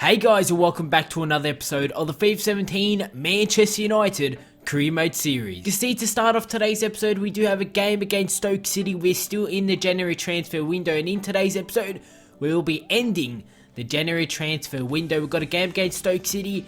Hey guys, and welcome back to another episode of the FIFA 17 Manchester United Career Mode Series. You can see to start off today's episode, we do have a game against Stoke City. We're still in the January transfer window, and in today's episode, we will be ending the January transfer window. We've got a game against Stoke City,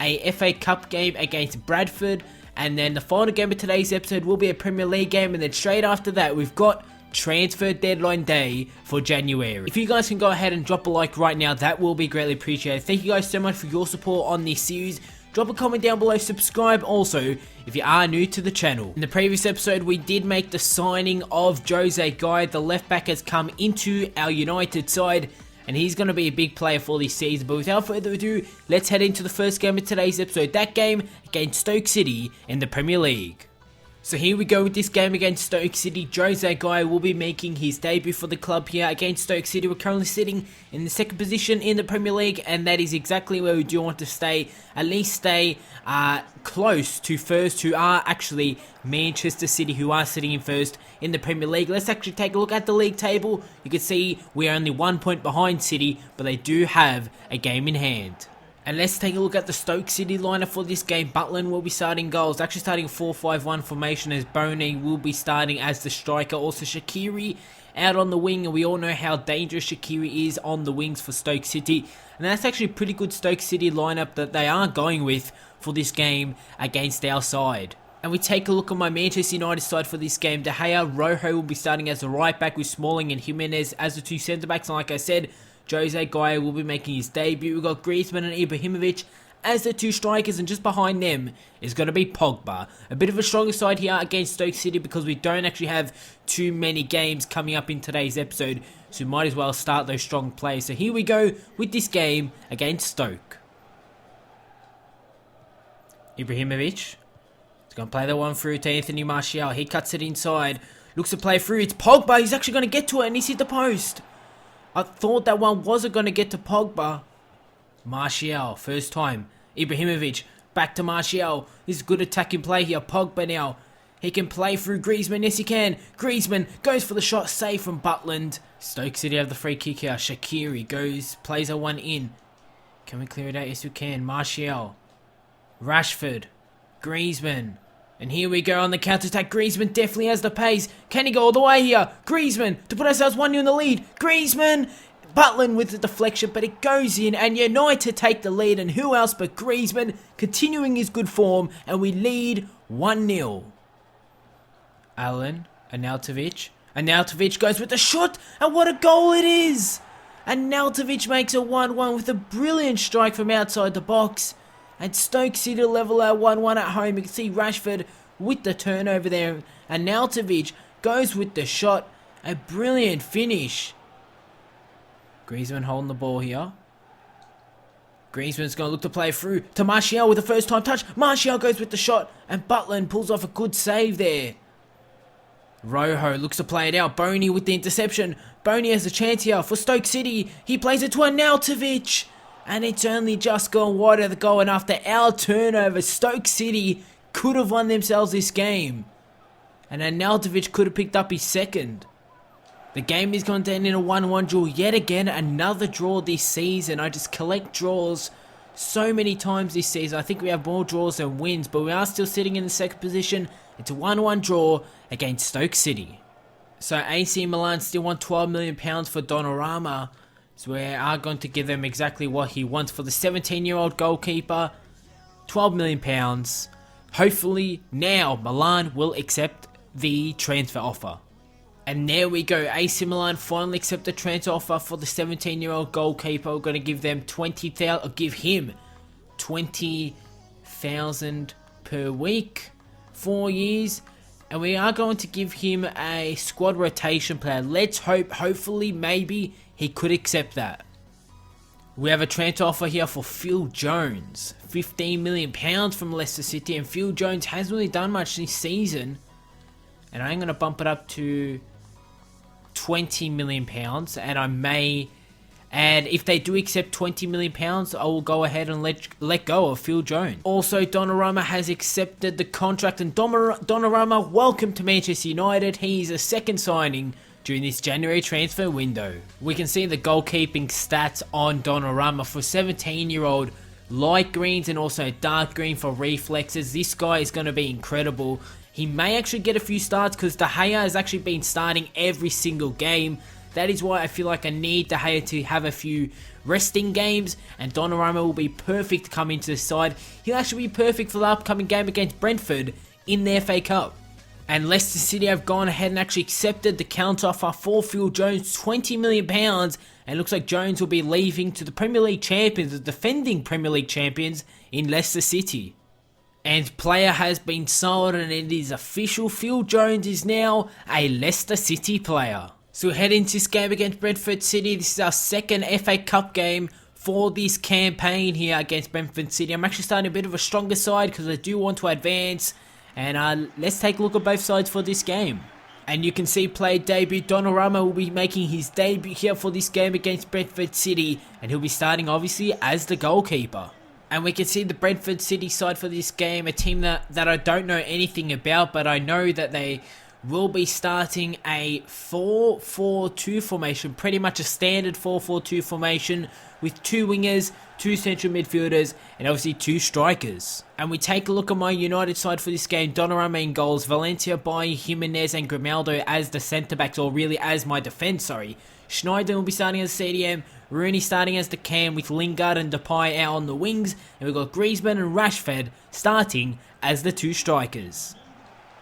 a FA Cup game against Bradford, and then the final game of today's episode will be a Premier League game, and then straight after that, we've got transfer deadline day for January. If you guys can go ahead and drop a like right now, that will be greatly appreciated. Thank you guys so much for your support on this series. Drop a comment down below, subscribe also if you are new to the channel. In the previous episode, we did make the signing of Jose Guy. The left back has come into our United side, and he's going to be a big player for this season. But without further ado, let's head into the first game of today's episode. That game against Stoke City in the Premier League. So here we go with this game against Stoke City. Jose Guy will be making his debut for the club here against Stoke City. We're currently sitting in the second position in the Premier League, and that is exactly where we do want to stay. At least stay close to first, who are actually Manchester City, who are sitting in first in the Premier League. Let's actually take a look at the league table. You can see we are only 1 point behind City, but they do have a game in hand. And let's take a look at the Stoke City lineup for this game. Butland will be starting goals, actually starting 4-5-1 formation, as Boney will be starting as the striker. Also Shaqiri out on the wing, and we all know how dangerous Shaqiri is on the wings for Stoke City. And that's actually a pretty good Stoke City lineup that they are going with for this game against our side. And we take a look at my Manchester United side for this game. De Gea, Rojo will be starting as the right back, with Smalling and Jimenez as the two centre backs. And like I said, Jose Guy will be making his debut. We've got Griezmann and Ibrahimovic as the two strikers, and just behind them is going to be Pogba. A bit of a stronger side here against Stoke City because we don't actually have too many games coming up in today's episode, so we might as well start those strong players. So here we go with this game against Stoke. Ibrahimovic is going to play the one through to Anthony Martial. He cuts it inside, looks to play through. It's Pogba. He's actually going to get to it, and he's hit the post. I thought that one wasn't going to get to Pogba. Martial, first time. Ibrahimovic, back to Martial. This is good attacking play here. Pogba now. He can play through Griezmann. Yes, he can. Griezmann goes for the shot. Save from Butland. Stoke City have the free kick here. Shaqiri goes, plays a one in. Can we clear it out? Yes, we can. Martial. Rashford. Griezmann. And here we go on the counter-attack. Griezmann definitely has the pace. Can he go all the way here? Griezmann to put ourselves 1-0 in the lead. Griezmann. Butland with the deflection, but it goes in, and United take the lead. And who else but Griezmann continuing his good form, and we lead 1-0. Alan, Arnautovic. Arnautovic goes with the shot, and what a goal it is! Arnautovic makes a 1-1 with a brilliant strike from outside the box. And Stoke City level at 1-1 at home. You can see Rashford with the turnover there. And Arnautovic goes with the shot. A brilliant finish. Griezmann holding the ball here. Griezmann's going to look to play through to Martial with the first time touch. Martial goes with the shot. And Butland pulls off a good save there. Rojo looks to play it out. Boney with the interception. Boney has a chance here for Stoke City. He plays it to Arnautovic. And it's only just gone wide of the goal, and after our turnover, Stoke City could have won themselves this game. And Arnautovic could have picked up his second. The game is going to end in a 1-1 draw yet again. Another draw this season. I just collect draws so many times this season. I think we have more draws than wins, but we are still sitting in the second position. It's a 1-1 draw against Stoke City. So AC Milan still want £12 million for Donnarumma. So we are going to give them exactly what he wants for the 17-year-old goalkeeper. £12 million. Hopefully now Milan will accept the transfer offer. And there we go. AC Milan finally accept the transfer offer for the 17-year-old goalkeeper. We're going to give them give him 20,000 per week, 4 years. And we are going to give him a squad rotation player. Let's hope, hopefully, maybe he could accept that. We have a transfer offer here for Phil Jones. £15 million from Leicester City. And Phil Jones hasn't really done much this season. And I'm going to bump it up to £20 million. And I may... And if they do accept £20 million, I will go ahead and let go of Phil Jones. Also, Donnarumma has accepted the contract. And Donnarumma, welcome to Manchester United. He is a second signing during this January transfer window. We can see the goalkeeping stats on Donnarumma for 17-year-old. Light greens and also dark green for reflexes. This guy is going to be incredible. He may actually get a few starts because De Gea has actually been starting every single game. That is why I feel like I need De Gea to have a few resting games, and Donnarumma will be perfect to come into the side. He'll actually be perfect for the upcoming game against Brentford in the FA Cup. And Leicester City have gone ahead and actually accepted the counter-offer for Phil Jones, £20 million, and it looks like Jones will be leaving to the Premier League champions, the defending Premier League champions in Leicester City. And player has been sold, and it is official. Phil Jones is now a Leicester City player. So we head into this game against Brentford City. This is our second FA Cup game for this campaign here against Brentford City. I'm actually starting a bit of a stronger side because I do want to advance. And let's take a look at both sides for this game. And you can see player debut Donnarumma will be making his debut here for this game against Brentford City. And he'll be starting obviously as the goalkeeper. And we can see the Brentford City side for this game, a team that I don't know anything about, but I know that they will be starting a 4-4-2 formation, pretty much a standard 4-4-2 formation with 2 wingers, 2 central midfielders, and obviously 2 strikers. And we take a look at my United side for this game. Donnarumma in goals, Valencia, Bailly, Jimenez and Grimaldo as the centre-backs, or really as my defence, Schneider will be starting as CDM, Rooney starting as the cam with Lingard and Depay out on the wings, and we've got Griezmann and Rashford starting as the 2 strikers.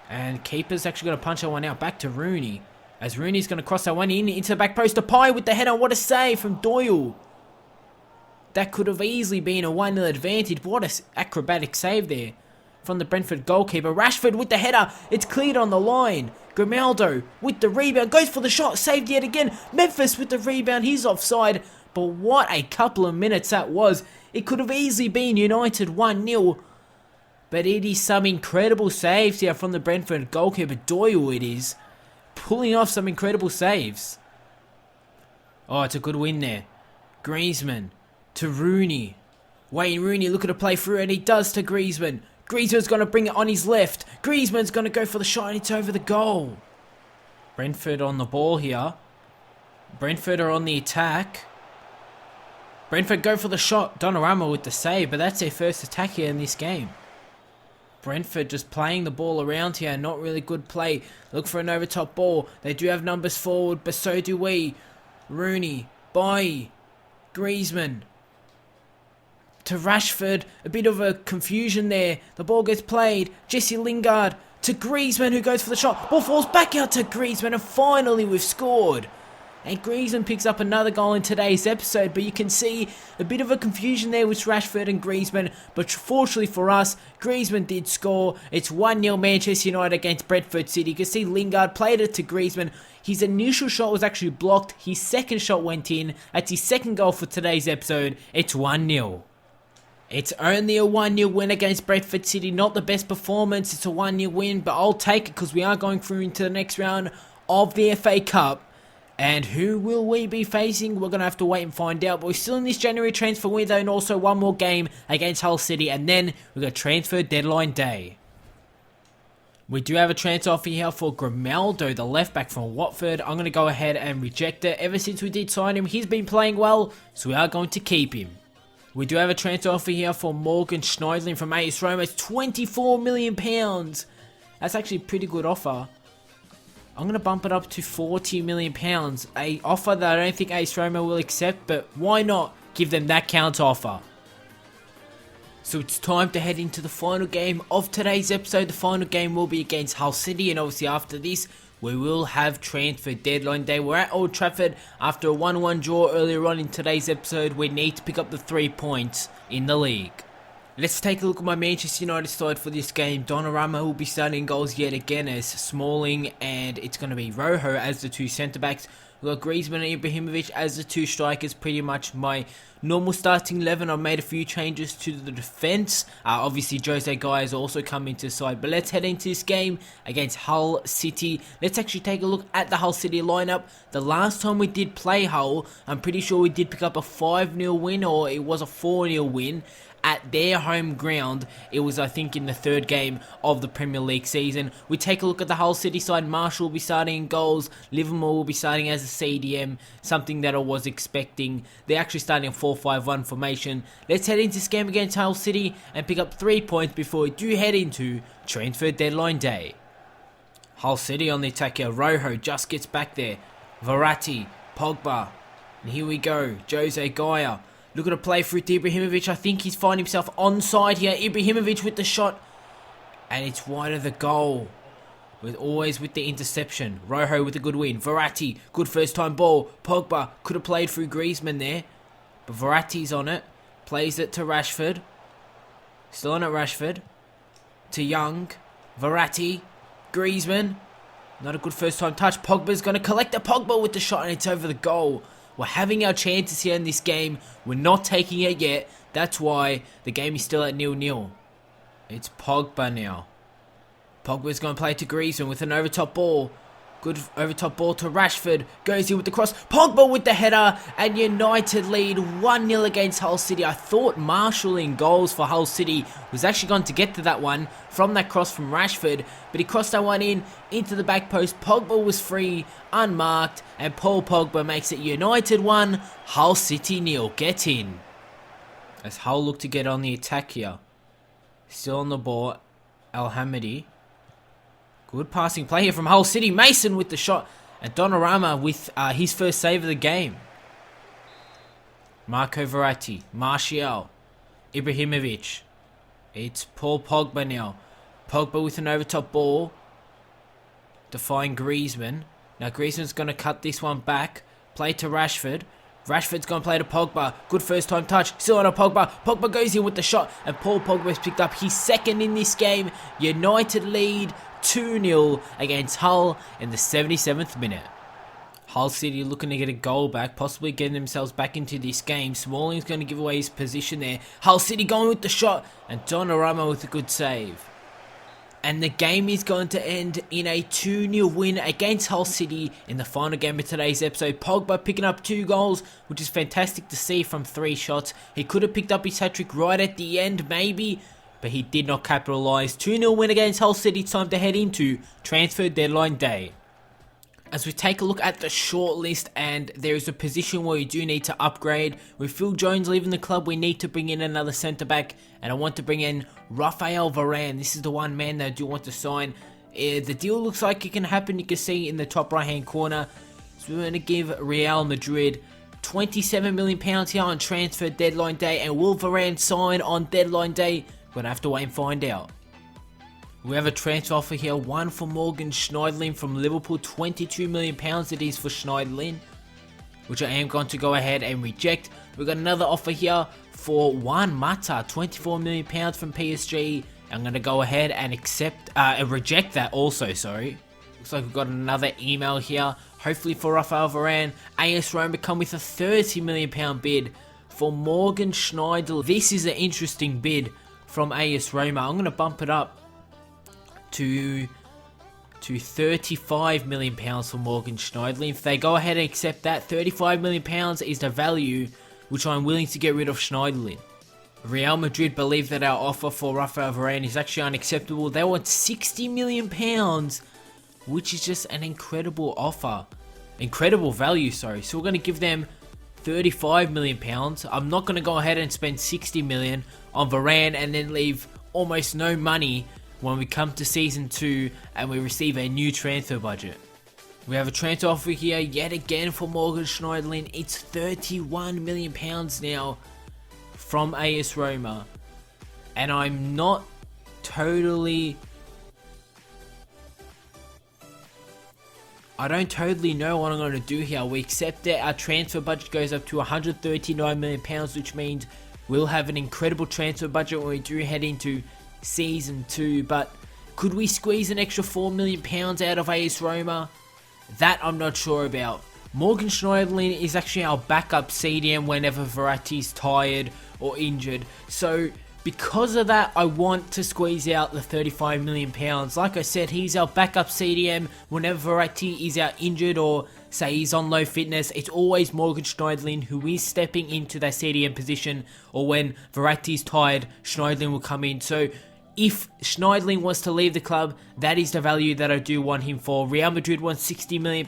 And keeper's actually going to punch that one out back to Rooney, as Rooney's going to cross that one in into the back post. Depay with the header, what a save from Doyle. That could have easily been a 1-0 advantage, but what an acrobatic save there from the Brentford goalkeeper. Rashford with the header, it's cleared on the line. Grimaldo with the rebound, goes for the shot, saved yet again. Memphis with the rebound, he's offside. But what a couple of minutes that was. It could have easily been United 1-0. But it is some incredible saves here from the Brentford goalkeeper. Doyle it is. Pulling off some incredible saves. Oh, it's a good win there. Griezmann to Rooney. Wayne Rooney looking to play through, and he does to Griezmann. Griezmann's going to bring it on his left. Griezmann's going to go for the shot, and it's over the goal. Brentford on the ball here. Brentford are on the attack. Brentford go for the shot. Donnarumma with the save, but that's their first attack here in this game. Brentford just playing the ball around here. Not really good play. Look for an overtop ball. They do have numbers forward, but so do we. Rooney, Bailly, Griezmann to Rashford. A bit of a confusion there. The ball gets played. Jesse Lingard to Griezmann, who goes for the shot. Ball falls back out to Griezmann, and finally we've scored. And Griezmann picks up another goal in today's episode, but you can see a bit of a confusion there with Rashford and Griezmann, but fortunately for us, Griezmann did score. It's 1-0 Manchester United against Brentford City. You can see Lingard played it to Griezmann. His initial shot was actually blocked. His second shot went in. That's his second goal for today's episode. It's 1-0. It's only a 1-0 win against Brentford City. Not the best performance. It's a 1-0 win, but I'll take it because we are going through into the next round of the FA Cup. And who will we be facing? We're going to have to wait and find out. But we're still in this January transfer window, and also one more game against Hull City. And then we've got transfer deadline day. We do have a transfer offer here for Grimaldo, the left back from Watford. I'm going to go ahead and reject it. Ever since we did sign him, he's been playing well, so we are going to keep him. We do have a transfer offer here for Morgan Schneiderlin from AS Roma. It's £24 million. That's actually a pretty good offer. I'm going to bump it up to £40 million. A offer that I don't think AS Roma will accept, but why not give them that counter offer? So it's time to head into the final game of today's episode. The final game will be against Hull City, and obviously after this, we will have transfer deadline day. We're at Old Trafford after a 1-1 draw earlier on in today's episode. We need to pick up the 3 points in the league. Let's take a look at my Manchester United side for this game. Donnarumma will be starting goals yet again as Smalling, and it's going to be Rojo as the 2 centre-backs. We've got Griezmann and Ibrahimovic as the 2 strikers. Pretty much my normal starting 11. I've made a few changes to the defence. Obviously, Jose Guy has also come into the side. But let's head into this game against Hull City. Let's actually take a look at the Hull City lineup. The last time we did play Hull, I'm pretty sure we did pick up a 5-0 win, or it was a 4-0 win. at their home ground. It was, I think, in the third game of the Premier League season. We take a look at the Hull City side. Marshall will be starting in goals. Livermore will be starting as a CDM, something that I was expecting. They're actually starting a 4-5-1 formation. Let's head into this game against Hull City and pick up 3 points before we do head into transfer deadline day. Hull City on the attack here. Rojo just gets back there. Verratti, Pogba, and here we go. Jose Gaia. Look at a play through to Ibrahimovic. I think he's finding himself onside here. Ibrahimovic with the shot. And it's wide of the goal. Always with the interception. Rojo with a good win. Verratti, good first time ball. Pogba could have played through Griezmann there. But Verratti's on it. Plays it to Rashford. Still on it, Rashford. To Young. Verratti. Griezmann. Not a good first time touch. Pogba's going to collect the Pogba with the shot and it's over the goal. We're having our chances here in this game. We're not taking it yet. That's why the game is still at 0-0. It's Pogba now. Pogba's going to play to Griezmann with an overtop ball. Good overtop ball to Rashford. Goes in with the cross. Pogba with the header. And United lead 1-0 against Hull City. I thought Marshall in goals for Hull City was actually going to get to that one from that cross from Rashford. But he crossed that one in into the back post. Pogba was free, unmarked. And Paul Pogba makes it United 1, Hull City 0. Get in. As Hull look to get on the attack here. Still on the ball. Al-Hamidi. Good passing play here from Hull City. Mason with the shot. And Donnarumma with his first save of the game. Marco Verratti. Martial. Ibrahimovic. It's Paul Pogba now. Pogba with an overtop ball. Defying Griezmann. Now Griezmann's going to cut this one back. Play to Rashford. Rashford's going to play to Pogba. Good first time touch. Still on a Pogba. Pogba goes in with the shot. And Paul Pogba's picked up his second in this game. United lead 2-0 against Hull in the 77th minute. Hull City looking to get a goal back, possibly getting themselves back into this game. Smalling's going to give away his position there. Hull City going with the shot, and Donnarumma with a good save. And the game is going to end in a 2-0 win against Hull City in the final game of today's episode. Pogba picking up 2 goals, which is fantastic to see from 3 shots. He could have picked up his hat-trick right at the end, maybe, but he did not capitalise. 2-0 win against Hull City. Time to head into transfer deadline day. As we take a look at the shortlist, and there is a position where we do need to upgrade. With Phil Jones leaving the club, we need to bring in another centre-back, and I want to bring in Raphael Varane. This is the one man that I do want to sign. The deal looks like it can happen. You can see in the top right-hand corner. So we're going to give Real Madrid £27 million here on transfer deadline day, and will Varane sign on deadline day? We're going to have to wait and find out. We have a transfer offer here, one for Morgan Schneiderlin from Liverpool, £22 million it is for Schneiderlin, which I am going to go ahead and reject. We've got another offer here for Juan Mata, £24 million from PSG. I'm going to go ahead and reject that also, sorry. Looks like we've got another email here, hopefully for Raphael Varane. AS Roma come with a £30 million bid for Morgan Schneiderlin. This is an interesting bid from AS Roma. I'm going to bump it up to £35 million for Morgan Schneiderlin. If they go ahead and accept that, £35 million is the value which I'm willing to get rid of Schneiderlin. Real Madrid believe that our offer for Raphael Varane is actually unacceptable. They want £60 million, which is just an incredible offer. Incredible value, sorry. So we're going to give them £35 million. I'm not going to go ahead and spend £60 million on Varane and then leave almost no money when we come to Season 2 and we receive a new transfer budget. We have a transfer offer here yet again for Morgan Schneiderlin. It's £31 million now from AS Roma. And I'm not totally... I don't totally know what I'm going to do here. We accept that our transfer budget goes up to £139 million, which means we'll have an incredible transfer budget when we do head into Season 2, but could we squeeze an extra £4 million out of AS Roma? That I'm not sure about. Morgan Schneiderlin is actually our backup CDM whenever Verratti's tired or injured, so Because of that, I want to squeeze out the £35 million. Like I said, he's our backup CDM. Whenever Verratti is out injured or say he's on low fitness, it's always Morgan Schneidlin who is stepping into that CDM position, or when Verratti's tired, Schneidlin will come in. So if Schneidlin wants to leave the club, that is the value that I do want him for. Real Madrid wants £60 million,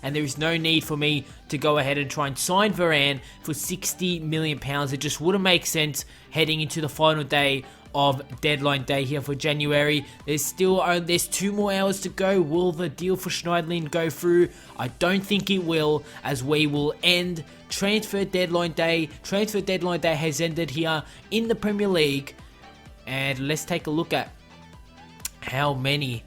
and there is no need for me to go ahead and try and sign Varane for £60 million. It just wouldn't make sense heading into the final day of deadline day here for January. There's 2 more hours to go. Will the deal for Schneidlin go through? I don't think it will, as we will end transfer deadline day. Transfer deadline day has ended here in the Premier League. And let's take a look at how many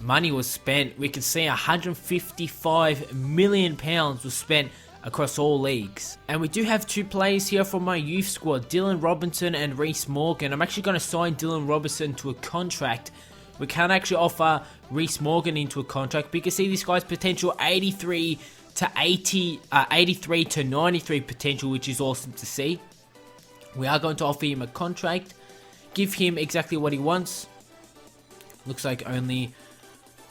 money was spent. We can see £155 million was spent across all leagues. And we do have 2 players here from my youth squad, Dylan Robinson and Reece Morgan. I'm actually going to sign Dylan Robinson to a contract. We can't actually offer Reece Morgan into a contract, but you can see this guy's potential 83 to 93 potential, which is awesome to see. We are going to offer him a contract. Give him exactly what he wants. Looks like only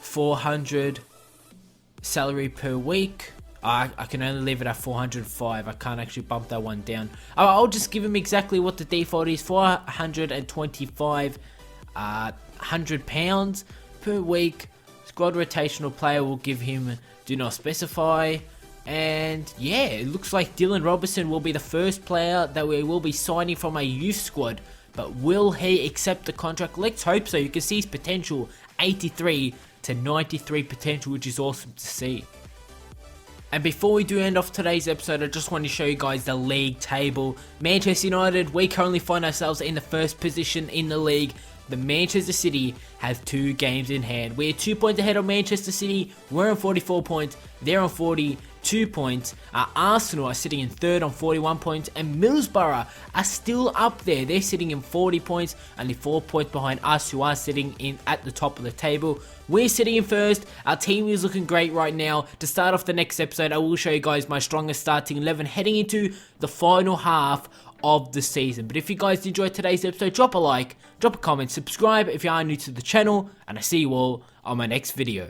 400 salary per week. I can only leave it at 405. I can't actually bump that one down. I'll just give him exactly what the default is. 425 £100 per week. Squad rotational player will give him do not specify. And yeah, it looks like Dylan Robinson will be the first player that we will be signing from a youth squad. But will he accept the contract? Let's hope so. You can see his potential, 83 to 93 potential, which is awesome to see. And before we do end off today's episode, I just want to show you guys the league table. Manchester United, we currently find ourselves in the first position in the league. The Manchester City have 2 games in hand. We're 2 points ahead of Manchester City. We're on 44 points. They're on 42 points. Arsenal are sitting in 3rd on 41 points. And Middlesbrough are still up there. They're sitting in 40 points. Only 4 points behind us, who are sitting in at the top of the table. We're sitting in 1st. Our team is looking great right now. To start off the next episode, I will show you guys my strongest starting 11 heading into the final half of the season. But if you guys enjoyed today's episode, drop a like, drop a comment, subscribe if you are new to the channel, and I see you all on my next video.